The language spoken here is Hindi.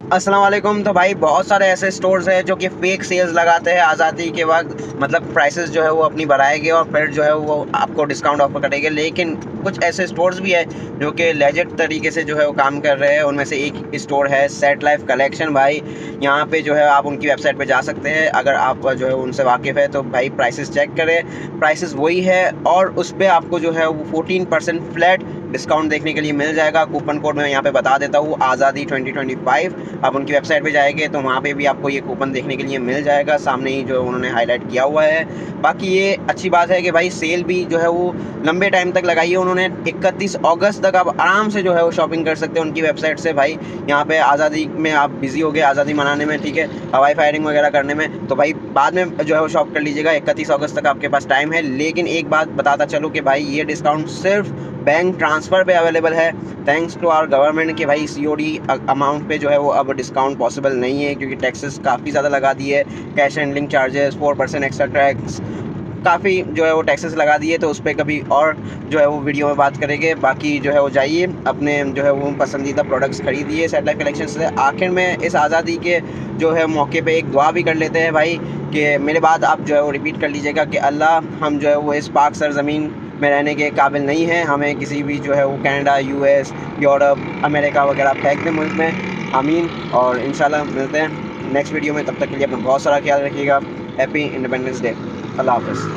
अस्सलाम वालेकुम। तो भाई बहुत सारे ऐसे स्टोर्स हैं जो कि फेक सेल्स लगाते हैं आज़ादी के वक्त, मतलब प्राइसेस जो है वो अपनी बढ़ाएंगे और फिर जो है वो आपको डिस्काउंट ऑफर करेंगे। लेकिन कुछ ऐसे स्टोर्स भी है जो कि लेजिट तरीके से जो है वो काम कर रहे हैं। उनमें से एक स्टोर है सेट लाइफ कलेक्शन। भाई यहाँ पे जो है आप उनकी वेबसाइट पे जा सकते हैं। अगर आप जो है उनसे वाकिफ़ है तो भाई प्राइसेस चेक करें, प्राइसेस वही है और उस पर आपको जो है वो 14% फ्लैट डिस्काउंट देखने के लिए मिल जाएगा। कूपन कोड मैं यहाँ पे बता देता हूँ, आज़ादी 2025। आप उनकी वेबसाइट पे जाएंगे तो वहाँ पे भी आपको ये कूपन देखने के लिए मिल जाएगा, सामने ही जो उन्होंने हाईलाइट किया हुआ है। बाकी ये अच्छी बात है कि भाई सेल भी जो है वो लंबे टाइम तक लगाई है उन्होंने। 31 अगस्त तक आप आराम से जो है वो शॉपिंग कर सकते हैं उनकी वेबसाइट से। भाई यहाँ पे आज़ादी में आप बिजी हो गए, आज़ादी मनाने में, ठीक है, हवाई फायरिंग वगैरह करने में, तो भाई बाद में जो है वो शॉप कर लीजिएगा। 31 अगस्त तक आपके पास टाइम है। लेकिन एक बात बताता चलो कि भाई ये डिस्काउंट सिर्फ बैंक ट्रांसफ़र पे अवेलेबल है, थैंक्स टू आवर गवर्नमेंट के भाई सीओडी अमाउंट पे जो है वो अब डिस्काउंट पॉसिबल नहीं है, क्योंकि टैक्सेस काफ़ी ज़्यादा लगा दिए है। Cash handling charges 4% extra tax, काफ़ी जो है वो टैक्सेस लगा दिए। तो उस पर कभी और जो है वो वीडियो में बात करेंगे। बाकी जो है वो जाइए अपने जो है वो पसंदीदा प्रोडक्ट्स खरीदिए सेट लाइफ कलेक्शन से। आखिर में इस आज़ादी के जो है मौके पे एक दुआ भी कर लेते हैं भाई, कि मेरे बाद आप जो है वो रिपीट कर लीजिएगा कि अल्लाह, हम जो है वो इस पाक सरज़मीन में रहने के काबिल नहीं हैं, हमें किसी भी जो है वो कनाडा, यूएस, यूरोप, अमेरिका वगैरह फेंक दें मुल्क में। आमीन। और इंशाल्लाह मिलते हैं नेक्स्ट वीडियो में। तब तक के लिए अपना बहुत सारा ख्याल रखिएगा। Happy independence day. अल्लाह हाफ़िज़।